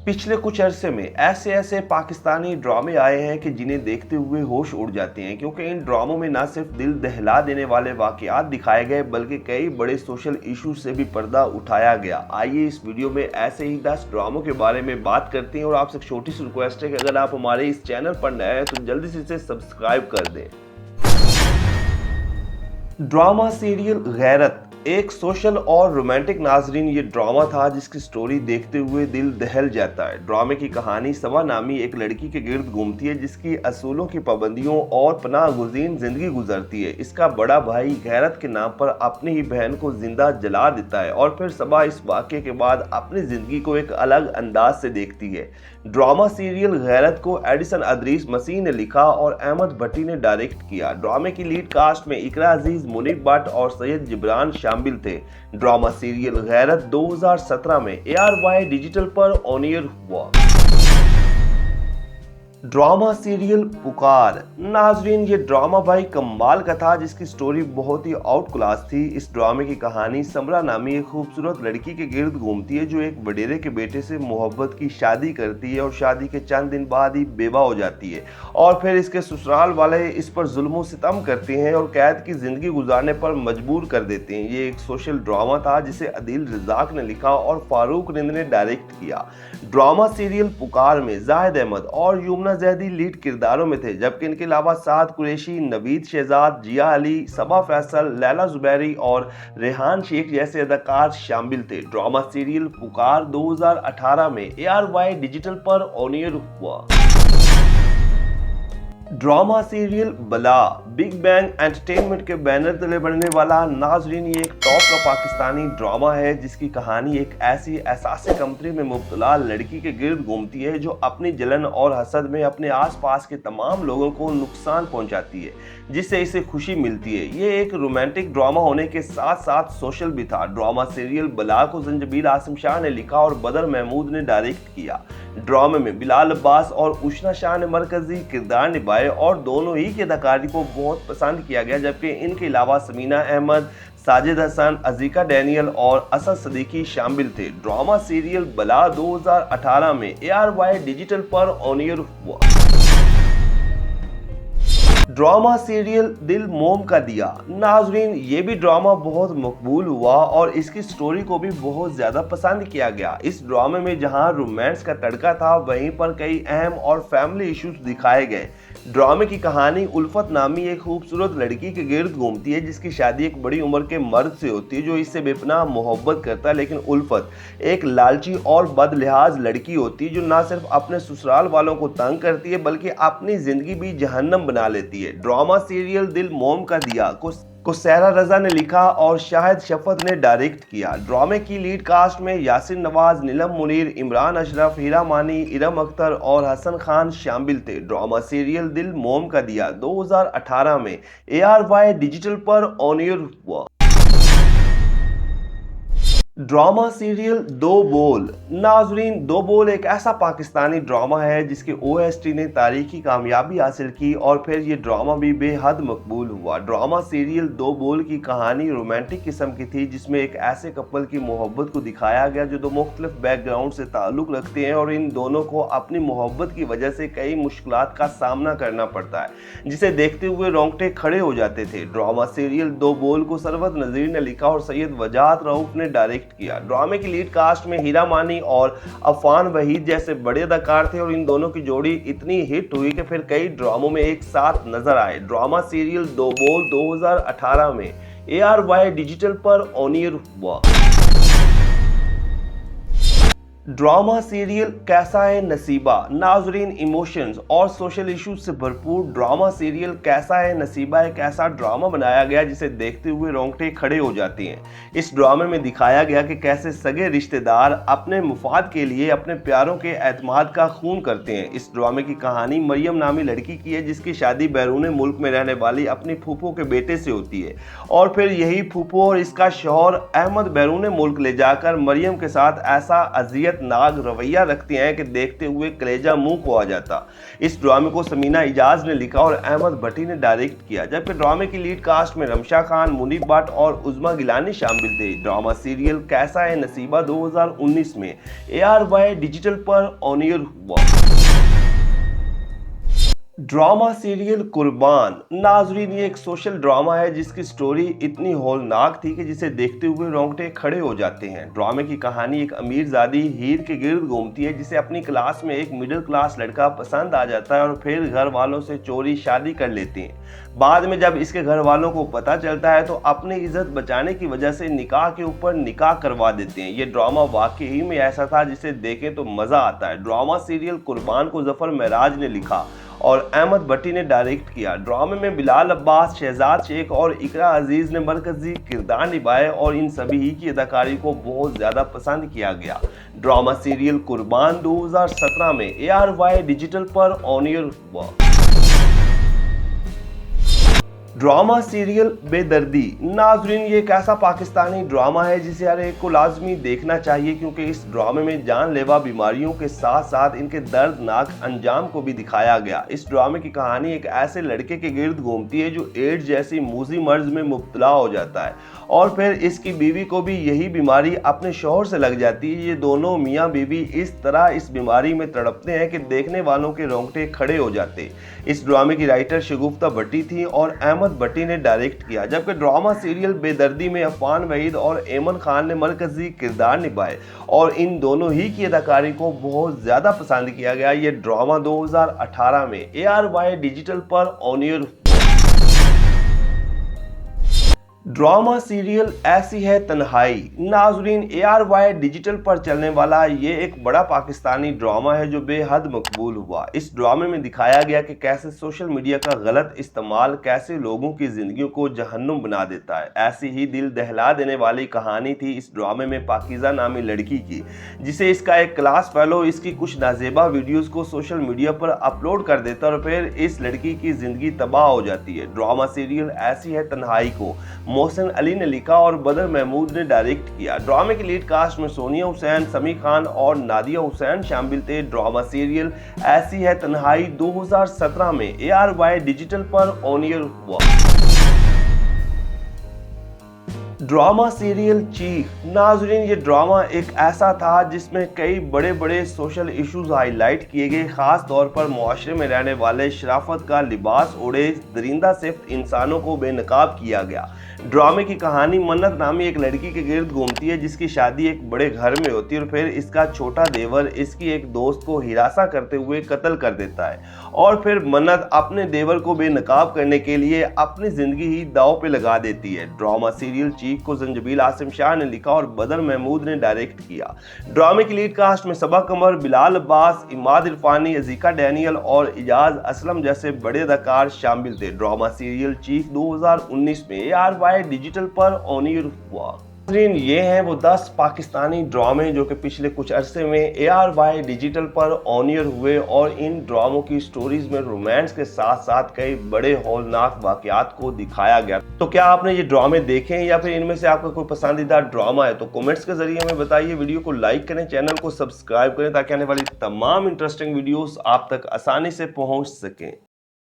पिछले कुछ अरसे में ऐसे ऐसे पाकिस्तानी ड्रामे आए हैं कि जिन्हें देखते हुए होश उड़ जाते हैं, क्योंकि इन ड्रामों में न सिर्फ दिल दहला देने वाले वाकयात दिखाए गए बल्कि कई बड़े सोशल इश्यूज से भी पर्दा उठाया गया। आइए इस वीडियो में ऐसे ही 10 ड्रामों के बारे में बात करते हैं और आपसे एक छोटी सी रिक्वेस्ट है कि अगर आप हमारे इस चैनल पर नए हैं तो जल्दी से इसे सब्सक्राइब कर दें। ड्रामा सीरियल गैरत एक सोशल और रोमांटिक नाजरीन ये ड्रामा था जिसकी स्टोरी देखते हुए दिल दहल जाता है। ड्रामे की कहानी सबा नामी एक लड़की के गिर्द घूमती है जिसकी असूलों की पाबंदियों और पनाह गुज़ीन जिंदगी गुजरती है। इसका बड़ा भाई गैरत के नाम पर अपनी ही बहन को जिंदा जला देता है और फिर सबा इस वाक़े के बाद अपनी जिंदगी को एक अलग अंदाज से देखती है। ड्रामा सीरियल गैरत को एडिसन अदरीस मसीह ने लिखा और अहमद भट्टी ने डायरेक्ट किया। ड्रामे की लीड कास्ट में इकरा अजीज, मुनीब भट्ट और सैयद जिब्रान शामिल थे। ड्रामा सीरियल गैरत 2017 में ARY डिजिटल पर ऑन एयर हुआ। ड्रामा सीरियल पुकार नाजरीन ये ड्रामा भाई कमाल का था जिसकी स्टोरी बहुत ही आउट क्लास थी। इस ड्रामे की कहानी समरा नामी एक खूबसूरत लड़की के गिर्द घूमती है जो एक वडेरे के बेटे से मोहब्बत की शादी करती है और शादी के चंद दिन बाद ही बेवा हो जाती है और फिर इसके ससुराल वाले इस पर जुल्म सितम करते हैं और कैद की जिंदगी गुजारने पर मजबूर कर देते हैं। ये एक सोशल ड्रामा था जिसे अदील रज़ाक ने लिखा और फारूक रिंद ने डायरेक्ट किया। ड्रामा सीरियल पुकार में जाहिद अहमद और युमना ज़ैदी लीड किरदारों में थे, जबकि इनके अलावा साद कुरैशी, नवीद शहजाद, जिया अली, सबा फैसल, लैला जुबैरी और रेहान शेख जैसे अदाकार शामिल थे। ड्रामा सीरियल पुकार 2018 में ARY डिजिटल पर ऑन एयर हुआ। ड्रामा सीरियल बला बिग बैंग एंटरटेनमेंट के बैनर तले बनने वाला नाजरीन ये एक टॉप का पाकिस्तानी ड्रामा है जिसकी कहानी एक ऐसी एहसास कमतरी में मुब्तला लड़की के गिर्द घूमती है जो अपनी जलन और हसद में अपने आसपास के तमाम लोगों को नुकसान पहुंचाती है जिससे इसे खुशी मिलती है। ये एक रोमांटिक ड्रामा होने के साथ साथ सोशल भी था। ड्रामा सीरियल बला को जंजबील आसिम शाह ने लिखा और बदर महमूद ने डायरेक्ट किया। ड्रामे में बिलाल अब्बास और उशना शाह ने मरकजी किरदार निभाए और दोनों ही की अदाकारी को बहुत पसंद किया गया, जबकि इनके अलावा समीना अहमद, साजिद हसन, अजीका डैनियल और असद सदीकी शामिल थे। ड्रामा सीरियल बला 2018 में ARY डिजिटल पर ऑन एयर हुआ। ड्रामा सीरियल दिल मोम का दिया नाजरीन ये भी ड्रामा बहुत मकबूल हुआ और इसकी स्टोरी को भी बहुत ज़्यादा पसंद किया गया। इस ड्रामे में जहां रोमांस का तड़का था वहीं पर कई अहम और फैमिली इश्यूज दिखाए गए। ड्रामे की कहानी उल्फत नामी एक खूबसूरत लड़की के गिर्द घूमती है जिसकी शादी एक बड़ी उम्र के मर्द से होती है जो इससे बेपनाह मोहब्बत करता है, लेकिन उल्फत एक लालची और बदलिहाज लड़की होती है जो न सिर्फ अपने ससुराल वालों को तंग करती है बल्कि अपनी जिंदगी भी जहन्नम बना लेती है। ड्रामा सीरियल दिल मोम का दिया को सहरा रजा ने लिखा और शाहिद शफत ने डायरेक्ट किया। ड्रामे की लीड कास्ट में यासिर नवाज, नीलम मुनीर, इमरान अशरफ, हीरा मानी, इरम अख्तर और हसन खान शामिल थे। ड्रामा सीरियल दिल मोम का दिया 2018 में ARY डिजिटल पर ऑन एयर हुआ। ड्रामा सीरियल दो बोल नाजरीन दो बोल एक ऐसा पाकिस्तानी ड्रामा है जिसके OST ने तारीखी कामयाबी हासिल की और फिर ये ड्रामा भी बेहद मकबूल हुआ। ड्रामा सीरियल दो बोल की कहानी रोमांटिक किस्म की थी जिसमें एक ऐसे कपल की मोहब्बत को दिखाया गया जो दो मुख्तलिफ बैकग्राउंड से ताल्लुक़ रखते हैं और इन दोनों को अपनी मोहब्बत की वजह से कई मुश्किलात का सामना करना पड़ता है जिसे देखते हुए रोंगटे खड़े हो जाते थे। ड्रामा सीरियल दो बोल को सरवत नज़ीर ने लिखा और सैयद वजाहत रऊफ ने डायरेक्ट किया। ड्रामे की लीड कास्ट में हीरा मानी और अफान वहीद जैसे बड़े अदाकार थे और इन दोनों की जोड़ी इतनी हिट हुई कि फिर कई ड्रामों में एक साथ नजर आए। ड्रामा सीरियल दो बोल 2018 में ARY डिजिटल पर ऑन एयर हुआ। ड्रामा सीरियल कैसा है नसीबा नाजरीन इमोशंस और सोशल इश्यूज से भरपूर ड्रामा सीरियल कैसा है नसीबा एक ऐसा ड्रामा बनाया गया जिसे देखते हुए रोंगटे खड़े हो जाती हैं। इस ड्रामे में दिखाया गया कि कैसे सगे रिश्तेदार अपने मुफाद के लिए अपने प्यारों के एतमाद का खून करते हैं। इस ड्रामे की कहानी मरियम नामी लड़की की है जिसकी शादी बैरून मुल्क में रहने वाली अपनी फूफो के बेटे से होती है और फिर यही फूफो और इसका शौहर अहमद बैरून मुल्क ले जाकर मरियम के साथ ऐसा अजियत हैरतनाक रवैया रखती हैं कि देखते हुए कलेजा मुंह को आ जाता। इस ड्रामे को समीना इजाज ने लिखा और अहमद भट्टी ने डायरेक्ट किया, जबकि ड्रामे की लीड कास्ट में रमशा खान, मुनीब भट्ट और उज़मा गिलानी शामिल थे। ड्रामा सीरियल कैसा है नसीबा 2019 में ARY डिजिटल पर ऑन एयर हुआ। ड्रामा सीरियल कुर्बान। नाजरीन, ये एक सोशल ड्रामा है जिसकी स्टोरी इतनी हौलनाक थी कि जिसे देखते हुए रोंगटे खड़े हो जाते हैं। ड्रामे की कहानी एक अमीरजादी हीर के गिर्द घूमती है जिसे अपनी क्लास में एक मिडिल क्लास लड़का पसंद आ जाता है और फिर घर वालों से चोरी शादी कर लेते हैं। बाद में जब इसके घर वालों को पता चलता है तो अपनी इज्जत बचाने की वजह से निकाह के ऊपर निकाह करवा देते हैं। ये ड्रामा वाकई में ऐसा था जिसे देखें तो मजा आता है। ड्रामा सीरियल कुर्बान को जफर महराज ने लिखा और अहमद भट्टी ने डायरेक्ट किया। ड्रामे में बिलाल अब्बास, शहजाद शेख और इकरा अजीज ने मरकजी किरदार निभाए और इन सभी ही की अदाकारी को बहुत ज्यादा पसंद किया गया। ड्रामा सीरियल कुर्बान 2017 में ARY डिजिटल पर ऑन एयर हुआ। ड्रामा सीरियल बेदर्दी। नाजरीन, ये एक ऐसा पाकिस्तानी ड्रामा है जिसे हर एक को लाजमी देखना चाहिए, क्योंकि इस ड्रामे में जानलेवा बीमारियों के साथ साथ इनके दर्दनाक अंजाम को भी दिखाया गया। इस ड्रामे की कहानी एक ऐसे लड़के के गिर्द घूमती है जो एड्स जैसी मूजी मर्ज में मुब्तला हो जाता है और फिर इसकी बीवी को भी यही बीमारी अपने शौहर से लग जाती है। ये दोनों मियाँ बीवी इस तरह इस बीमारी में तड़पते हैं कि देखने वालों के रोंगटे खड़े हो जाते। इस ड्रामे की राइटर शगुफ्ता भट्टी थी और अहमद भट्टी ने डायरेक्ट किया, जबकि ड्रामा सीरियल बेदर्दी में अफान वहीद और एमन खान ने मरकजी किरदार निभाए और इन दोनों ही की अदाकारी को बहुत ज्यादा पसंद किया गया। ये ड्रामा 2018 में ARY डिजिटल पर ऑन एयर। ड्रामा सीरियल ऐसी है तन्हाई। नाजरीन, ARY डिजिटल पर चलने वाला ये एक बड़ा पाकिस्तानी ड्रामा है जो बेहद मकबूल हुआ। इस ड्रामे में दिखाया गया कि कैसे सोशल मीडिया का गलत इस्तेमाल कैसे लोगों की जिंदगियों को जहन्नुम बना देता है। ऐसी ही दिल दहला देने वाली कहानी थी इस ड्रामे में पाकिज़ा नामी लड़की की, जिसे इसका एक क्लास फेलो इसकी कुछ नाजेबा वीडियोस को सोशल मीडिया पर अपलोड कर देता और फिर इस लड़की की जिंदगी तबाह हो जाती है। ड्रामा सीरियल ऐसी है तन्हाई को मोहसिन अली ने लिखा और बदर महमूद ने डायरेक्ट किया। ड्रामे की लीड कास्ट में सोनिया हुसैन, समी खान और नादिया हुसैन शामिल थे। ड्रामा सीरियल ऐसी है तन्हाई 2017 में ARY डिजिटल पर ऑन एयर हुआ। ड्रामा सीरियल चीख। नाजरीन, ये ड्रामा एक ऐसा था जिसमें कई बड़े बड़े सोशल इश्यूज हाईलाइट किए गए, खास तौर पर मुआशरे में रहने वाले शराफत का लिबास ओढ़े दरिंदा सिफ्त इंसानों को बेनकाब किया गया। ड्रामे की कहानी मन्नत नामी एक लड़की के गिर्द घूमती है जिसकी शादी एक बड़े घर में होती है और फिर इसका छोटा देवर इसकी एक दोस्त को हिरासा करते हुए कत्ल कर देता है और फिर मन्नत अपने देवर को बेनकाब करने के लिए अपनी जिंदगी ही दांव पे लगा देती है। ड्रामा सीरियल चीख को जंजबील आसिम शाह ने लिखा और बदर महमूद ने डायरेक्ट किया। ड्रामे की लीड कास्ट में सबा कमर, बिलाल अब्बास, इमाद इरफानी, अजीका डैनियल और इजाज असलम जैसे बड़े अदाकार शामिल थे। ड्रामा सीरियल चीख 2019 में ARY डिजिटल पर ऑन एयर हुआ। ये हैं वो 10 पाकिस्तानी ड्रामे जो कि पिछले कुछ अरसे में ARY डिजिटल पर ऑन एयर हुए और इन ड्रामों की स्टोरीज में रोमांस के साथ साथ कई बड़े हौलनाक वाकयात को दिखाया गया। तो क्या आपने ये ड्रामे देखे हैं या फिर इनमें से आपका कोई पसंदीदा ड्रामा है? तो कमेंट्स के जरिए हमें बताइए। वीडियो को लाइक करें, चैनल को सब्सक्राइब करें ताकि आने वाली तमाम इंटरेस्टिंग वीडियोस आप तक आसानी से पहुंच सकें।